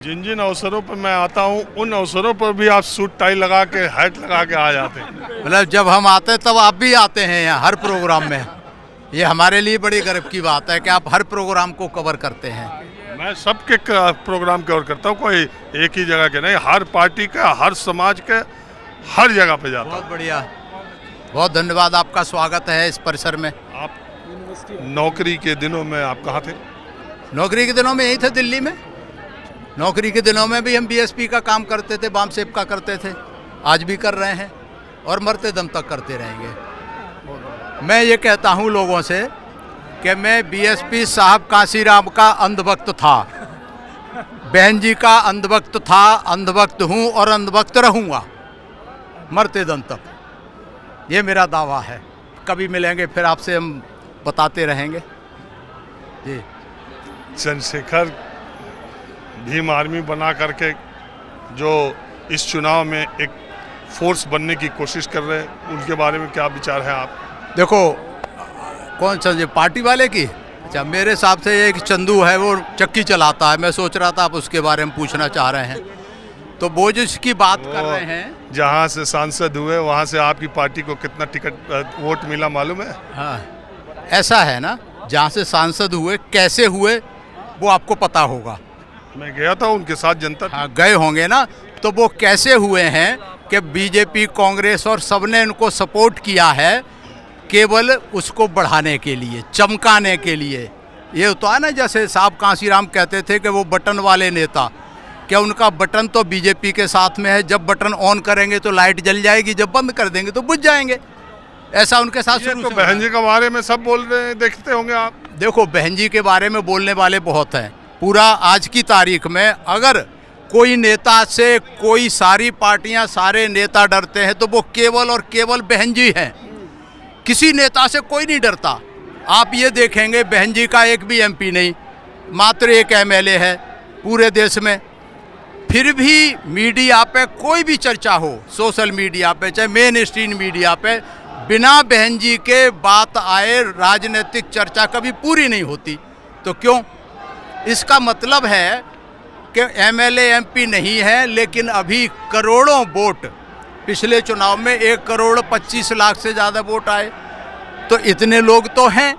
जिन जिन अवसरों पर मैं आता हूँ उन अवसरों पर भी आप सूट टाई लगा के हैट लगा के आ जाते हैं। मतलब जब हम आते हैं तब आप भी आते हैं यहाँ हर प्रोग्राम में। ये हमारे लिए बड़ी गर्व की बात है कि आप हर प्रोग्राम को कवर करते हैं। मैं सबके प्रोग्राम कवर करता हूँ, कोई एक ही जगह के नहीं, हर पार्टी का, हर समाज के, हर जगह पे जाता हूँ। बहुत बढ़िया, बहुत धन्यवाद। आपका स्वागत है इस परिसर में। आप नौकरी के दिनों में आप कहाँ थे? नौकरी के दिनों में यही थे, दिल्ली में। नौकरी के दिनों में भी हम बीएसपी का काम करते थे, बाम सेब का करते थे, आज भी कर रहे हैं और मरते दम तक करते रहेंगे। मैं ये कहता हूँ लोगों से कि मैं बीएसपी साहब कांसीराम का अंधभक्त था, बहन जी का अंधभक्त था, अंधभक्त हूँ और अंधभक्त रहूँगा मरते दम तक। ये मेरा दावा है। कभी मिलेंगे फिर आपसे हम बताते रहेंगे जी। चंद्रशेखर भीम आर्मी बना करके जो इस चुनाव में एक फोर्स बनने की कोशिश कर रहे हैं, उनके बारे में क्या विचार है आप? देखो, कौन सा ये पार्टी वाले की? अच्छा, मेरे हिसाब से एक चंदू है, वो चक्की चलाता है। मैं सोच रहा था आप उसके बारे में पूछना चाह रहे हैं, तो वो जिसकी बात कर रहे हैं, जहाँ से सांसद हुए वहाँ से आपकी पार्टी को कितना टिकट वोट मिला मालूम है? हाँ, ऐसा है ना, जहाँ से सांसद हुए कैसे हुए वो आपको पता होगा। मैं गया था उनके साथ, जनता। हाँ, गए होंगे ना। तो वो कैसे हुए हैं कि बीजेपी, कांग्रेस और सबने उनको सपोर्ट किया है केवल उसको बढ़ाने के लिए, चमकाने के लिए। ये होता है ना, जैसे साहब कांसीराम कहते थे कि वो बटन वाले नेता, क्या उनका बटन तो बीजेपी के साथ में है। जब बटन ऑन करेंगे तो लाइट जल जाएगी, जब बंद कर देंगे तो बुझ जाएंगे। ऐसा उनके साथ शुरू तो बहन जी के बारे में सब बोल रहे हैं, देखते होंगे आप। देखो, बहन जी के बारे में बोलने वाले बहुत हैं। पूरा आज की तारीख में अगर कोई नेता से, कोई सारी पार्टियां, सारे नेता डरते हैं तो वो केवल और केवल बहन जी हैं। किसी नेता से कोई नहीं डरता। आप ये देखेंगे, बहन जी का एक भी एमपी नहीं, मात्र एक एमएलए है पूरे देश में। फिर भी मीडिया पे कोई भी चर्चा हो, सोशल मीडिया पे चाहे मेन स्ट्रीम मीडिया पे, बिना बहन जी के बात आए राजनीतिक चर्चा कभी पूरी नहीं होती। तो क्यों? इसका मतलब है कि एमएलए एमपी नहीं है, लेकिन अभी करोड़ों वोट, पिछले चुनाव में 1,25,00,000 से ज़्यादा वोट आए। तो इतने लोग तो हैं,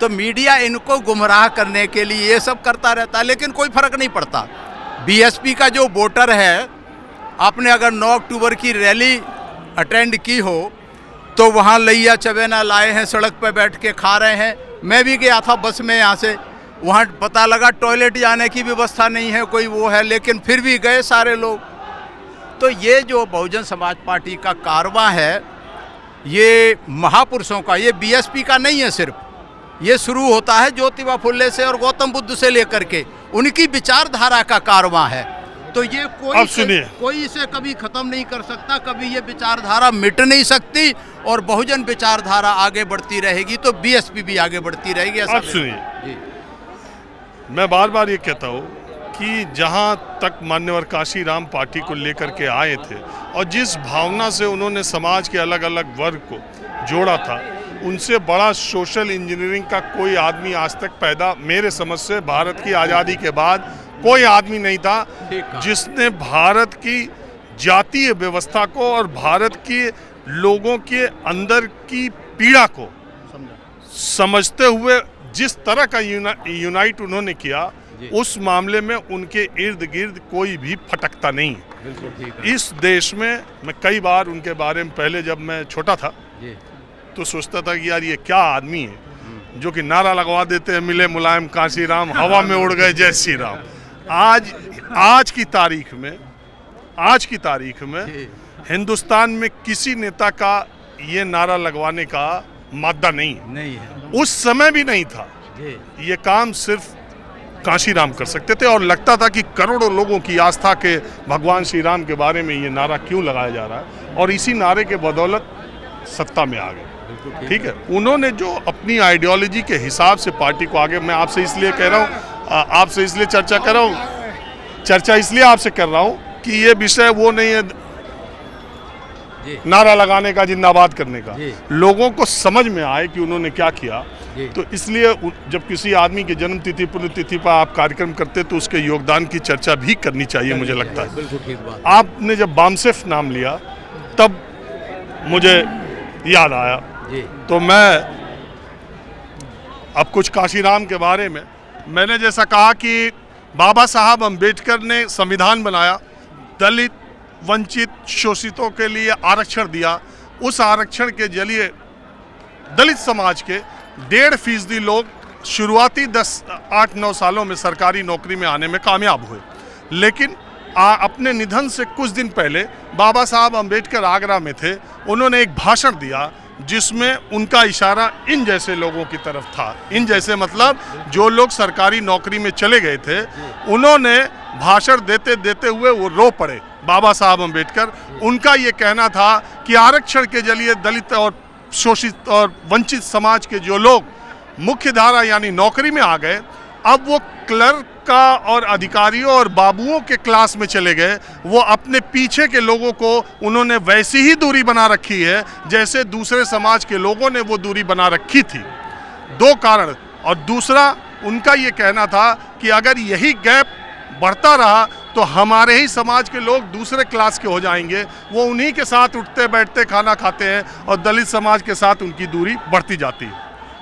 तो मीडिया इनको गुमराह करने के लिए ये सब करता रहता है, लेकिन कोई फर्क नहीं पड़ता। बीएसपी का जो वोटर है, आपने अगर 9 अक्टूबर की रैली अटेंड की हो तो वहाँ लैया चवेना लाए हैं, सड़क पर बैठ के खा रहे हैं। मैं भी गया था बस में यहाँ से, वहाँ पता लगा टॉयलेट जाने की व्यवस्था नहीं है, कोई वो है, लेकिन फिर भी गए सारे लोग। तो ये जो बहुजन समाज पार्टी का कारवां है, ये महापुरुषों का, ये बीएसपी का नहीं है सिर्फ। ये शुरू होता है ज्योतिबा फुले से और गौतम बुद्ध से लेकर के, उनकी विचारधारा का कारवां है। तो ये कोई इसे कभी खत्म नहीं कर सकता, कभी ये विचारधारा मिट नहीं सकती, और बहुजन विचारधारा आगे बढ़ती रहेगी तो बीएसपी भी आगे बढ़ती रहेगी। आप सुनिए, मैं बार बार ये कहता हूँ कि जहाँ तक मान्यवर कांसीराम पार्टी को लेकर के आए थे और जिस भावना से उन्होंने समाज के अलग अलग वर्ग को जोड़ा था, उनसे बड़ा सोशल इंजीनियरिंग का कोई आदमी आज तक पैदा, मेरे समझ से भारत की आज़ादी के बाद कोई आदमी नहीं था जिसने भारत की जातीय व्यवस्था को और भारत के लोगों के अंदर की पीड़ा को समझते हुए जिस तरह का यूनाइट उन्होंने किया, उस मामले में उनके इर्द गिर्द कोई भी फटकता नहीं। इस देश में मैं कई बार उनके बारे में, पहले जब मैं छोटा था तो सोचता था कि यार ये क्या आदमी है जो कि नारा लगवा देते हैं, मिले मुलायम कांसीराम, हवा में उड़ गए जय श्री राम। आज की तारीख में हिंदुस्तान में किसी नेता का ये नारा लगवाने का मादा नहीं है। उस समय भी नहीं था। ये काम सिर्फ कांसीराम कर सकते थे, और लगता था कि करोड़ों लोगों की आस्था के भगवान श्री राम के बारे में ये नारा क्यों लगाया जा रहा है, और इसी नारे के बदौलत सत्ता में आ गए। ठीक है, उन्होंने जो अपनी आइडियोलॉजी के हिसाब से पार्टी को आगे, मैं आपसे इसलिए कह रहा हूँ, आपसे इसलिए चर्चा कर रहा हूँ, चर्चा इसलिए आपसे कर रहा हूँ कि ये विषय वो नहीं है। जी। नारा लगाने का, जिंदाबाद करने का, जी। लोगों को समझ में आए कि उन्होंने क्या किया। जी। तो इसलिए जब किसी आदमी की जन्म तिथि पुण्यतिथि पर आप कार्यक्रम करते तो उसके योगदान की चर्चा भी करनी चाहिए, मुझे लगता है। बिल्कुल ठीक बात। आपने जब बामसेफ नाम लिया तब मुझे याद आया। जी। तो मैं अब कुछ काशीराम के बारे में, मैंने जैसा कहा कि बाबा साहब अम्बेडकर ने संविधान बनाया, दलित, वंचित, शोषितों के लिए आरक्षण दिया। उस आरक्षण के जरिए दलित समाज के 1.5% लोग शुरुआती 8-9 सालों में सरकारी नौकरी में आने में कामयाब हुए। लेकिन अपने निधन से कुछ दिन पहले बाबा साहब अम्बेडकर आगरा में थे। उन्होंने एक भाषण दिया जिसमें उनका इशारा इन जैसे लोगों की तरफ था। इन जैसे मतलब जो लोग सरकारी नौकरी में चले गए थे, उन्होंने भाषण देते देते हुए वो रो पड़े। बाबा साहब अम्बेडकर, उनका ये कहना था कि आरक्षण के जरिए दलित और शोषित और वंचित समाज के जो लोग मुख्य धारा यानी नौकरी में आ गए, अब वो क्लर्क का और अधिकारियों और बाबुओं के क्लास में चले गए। वो अपने पीछे के लोगों को उन्होंने वैसी ही दूरी बना रखी है जैसे दूसरे समाज के लोगों ने वो दूरी बना रखी थी। 2 कारण। और दूसरा, उनका ये कहना था कि अगर यही गैप बढ़ता रहा तो हमारे ही समाज के लोग दूसरे क्लास के हो जाएंगे। वो उन्हीं के साथ उठते बैठते खाना खाते हैं और दलित समाज के साथ उनकी दूरी बढ़ती जाती है।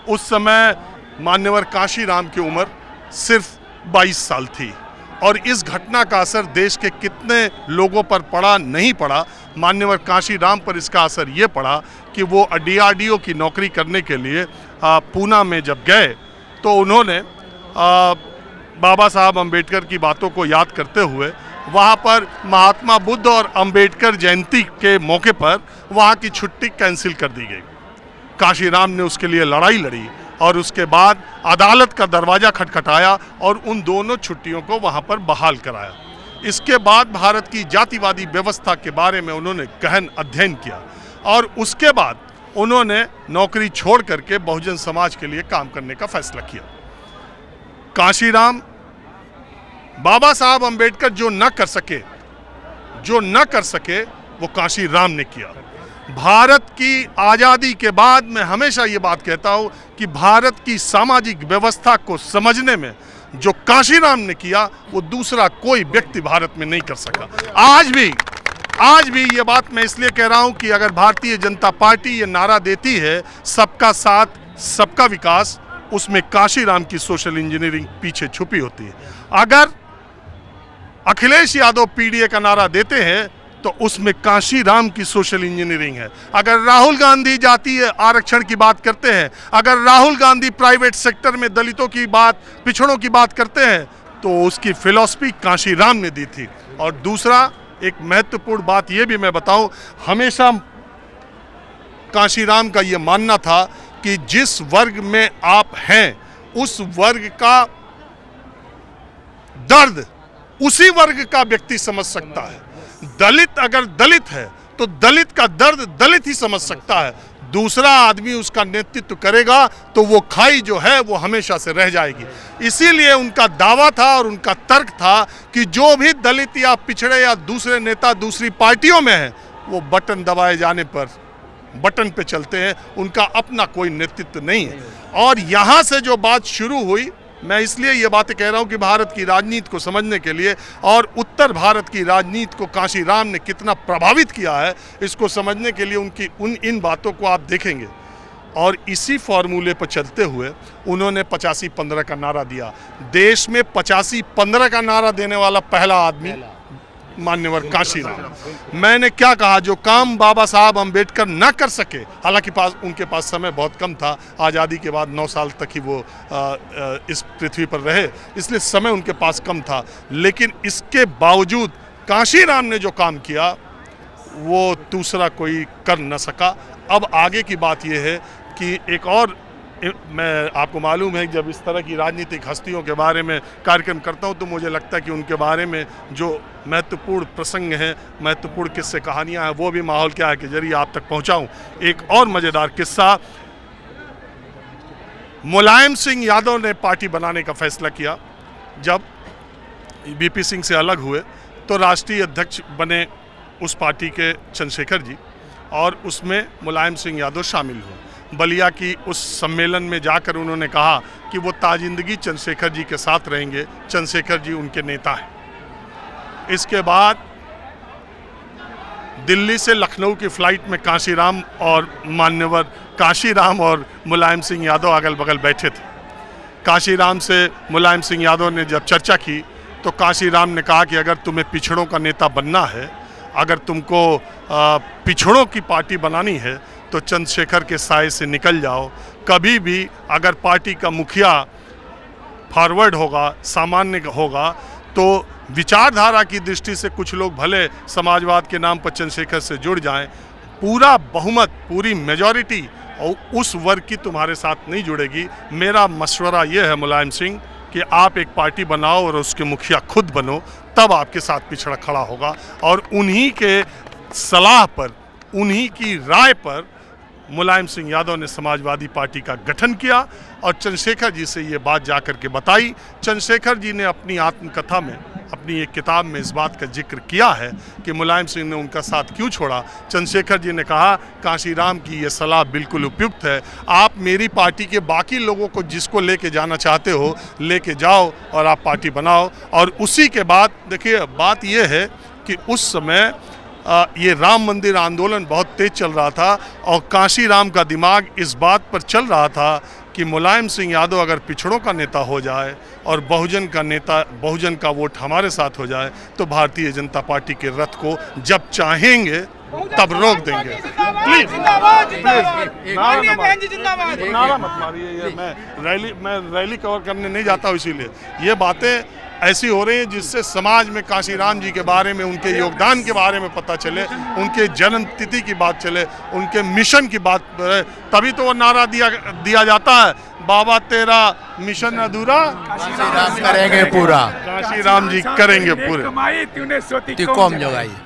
उस समय मान्यवर काशीराम की उम्र सिर्फ 22 साल थी और इस घटना का असर देश के कितने लोगों पर पड़ा नहीं पड़ा, मान्यवर काशीराम पर इसका असर ये पड़ा कि वो DRDO की नौकरी करने के लिए पूना में जब गए तो उन्होंने बाबा साहब अम्बेडकर की बातों को याद करते हुए वहाँ पर महात्मा बुद्ध और अम्बेडकर जयंती के मौके पर वहाँ की छुट्टी कैंसिल कर दी गई। काशीराम ने उसके लिए लड़ाई लड़ी और उसके बाद अदालत का दरवाज़ा खटखटाया और उन दोनों छुट्टियों को वहाँ पर बहाल कराया। इसके बाद भारत की जातिवादी व्यवस्था के बारे में उन्होंने गहन अध्ययन किया और उसके बाद उन्होंने नौकरी छोड़ करके बहुजन समाज के लिए काम करने का फैसला किया। काशीराम, बाबा साहब अम्बेडकर जो न कर सके वो काशीराम ने किया। भारत की आज़ादी के बाद मैं हमेशा ये बात कहता हूँ कि भारत की सामाजिक व्यवस्था को समझने में जो काशीराम ने किया वो दूसरा कोई व्यक्ति भारत में नहीं कर सका। आज भी ये बात मैं इसलिए कह रहा हूँ कि अगर भारतीय जनता पार्टी ये नारा देती है सबका साथ सबका विकास, उसमें काशीराम की सोशल इंजीनियरिंग पीछे छुपी होती है। अगर अखिलेश यादव PDA का नारा देते हैं तो उसमें काशीराम की सोशल इंजीनियरिंग है। अगर राहुल गांधी जातीय आरक्षण की बात करते हैं, अगर राहुल गांधी प्राइवेट सेक्टर में दलितों की बात, पिछड़ों की बात करते हैं तो उसकी फिलॉसफी काशीराम ने दी थी। और दूसरा, एक महत्वपूर्ण बात यह भी मैं बताऊं, हमेशा काशीराम का यह मानना था कि जिस वर्ग में आप हैं उस वर्ग का दर्द उसी वर्ग का व्यक्ति समझ सकता है। दलित अगर दलित है तो दलित का दर्द दलित ही समझ सकता है। दूसरा आदमी उसका नेतृत्व करेगा तो वो खाई जो है वो हमेशा से रह जाएगी। इसीलिए उनका दावा था और उनका तर्क था कि जो भी दलित या पिछड़े या दूसरे नेता दूसरी पार्टियों में हैं वो बटन दबाए जाने पर बटन पे चलते हैं, उनका अपना कोई नेतृत्व नहीं है। और यहाँ से जो बात शुरू हुई, मैं इसलिए ये बातें कह रहा हूँ कि भारत की राजनीति को समझने के लिए और उत्तर भारत की राजनीति को काशीराम ने कितना प्रभावित किया है इसको समझने के लिए उनकी इन बातों को आप देखेंगे। और इसी फॉर्मूले पर चलते हुए उन्होंने 85-15 का नारा दिया। देश में 85-15 का नारा देने वाला पहला आदमी मान्यवर काशीराम। मैंने क्या कहा, जो काम बाबा साहब अम्बेडकर न कर सके, हालांकि उनके पास समय बहुत कम था, आज़ादी के बाद 9 साल तक ही वो इस पृथ्वी पर रहे, इसलिए समय उनके पास कम था, लेकिन इसके बावजूद काशीराम ने जो काम किया वो दूसरा कोई कर न सका। अब आगे की बात यह है कि एक और, मैं आपको मालूम है जब इस तरह की राजनीतिक हस्तियों के बारे में कार्यक्रम करता हूं तो मुझे लगता है कि उनके बारे में जो महत्वपूर्ण प्रसंग हैं, महत्वपूर्ण किस्से कहानियां हैं, वो भी माहौल क्या है के जरिए आप तक पहुंचाऊं। एक और मज़ेदार किस्सा, मुलायम सिंह यादव ने पार्टी बनाने का फैसला किया। जब BP सिंह से अलग हुए तो राष्ट्रीय अध्यक्ष बने उस पार्टी के चंद्रशेखर जी। और उसमें मुलायम सिंह यादव शामिल हुए। बलिया की उस सम्मेलन में जाकर उन्होंने कहा कि वो ताजिंदगी चंद्रशेखर जी के साथ रहेंगे, चंद्रशेखर जी उनके नेता हैं। इसके बाद दिल्ली से लखनऊ की फ़्लाइट में काशीराम और मान्यवर काशीराम और मुलायम सिंह यादव अगल बगल बैठे थे। काशीराम से मुलायम सिंह यादव ने जब चर्चा की तो काशीराम ने कहा कि अगर तुम्हें पिछड़ों का नेता बनना है, अगर तुमको पिछड़ों की पार्टी बनानी है तो चंद्रशेखर के साए से निकल जाओ। कभी भी अगर पार्टी का मुखिया फॉरवर्ड होगा, सामान्य होगा, तो विचारधारा की दृष्टि से कुछ लोग भले समाजवाद के नाम पर चंद्रशेखर से जुड़ जाएं, पूरा बहुमत, पूरी मेजॉरिटी और उस वर्ग की तुम्हारे साथ नहीं जुड़ेगी। मेरा मशवरा यह है मुलायम सिंह कि आप एक पार्टी बनाओ और उसके मुखिया खुद बनो, तब आपके साथ पिछड़ा खड़ा होगा। और उन्हीं के सलाह पर, उन्हीं की राय पर मुलायम सिंह यादव ने समाजवादी पार्टी का गठन किया और चंद्रशेखर जी से ये बात जाकर के बताई। चंद्रशेखर जी ने अपनी आत्मकथा में, अपनी एक किताब में इस बात का जिक्र किया है कि मुलायम सिंह ने उनका साथ क्यों छोड़ा। चंद्रशेखर जी ने कहा, काशीराम की ये सलाह बिल्कुल उपयुक्त है, आप मेरी पार्टी के बाकी लोगों को जिसको लेके जाना चाहते हो लेके जाओ और आप पार्टी बनाओ। और उसी के बाद देखिए, बात ये है कि उस समय ये राम मंदिर आंदोलन बहुत तेज चल रहा था और काशीराम का दिमाग इस बात पर चल रहा था कि मुलायम सिंह यादव अगर पिछड़ों का नेता हो जाए और बहुजन का नेता, बहुजन का वोट हमारे साथ हो जाए तो भारतीय जनता पार्टी के रथ को जब चाहेंगे तब रोक देंगे। प्लीज नारा मत मारिए। मैं रैली कवर करने नहीं जाता हूँ, इसीलिए ये बातें ऐसी हो रही है जिससे समाज में काशीराम जी के बारे में, उनके योगदान के बारे में पता चले, उनके जन्म तिथि की बात चले, उनके मिशन की बात, तभी तो वो नारा दिया जाता है, बाबा तेरा मिशन अधूरा काशीराम करेंगे पूरा, काशीराम जी करेंगे पूरे। कम जगाई।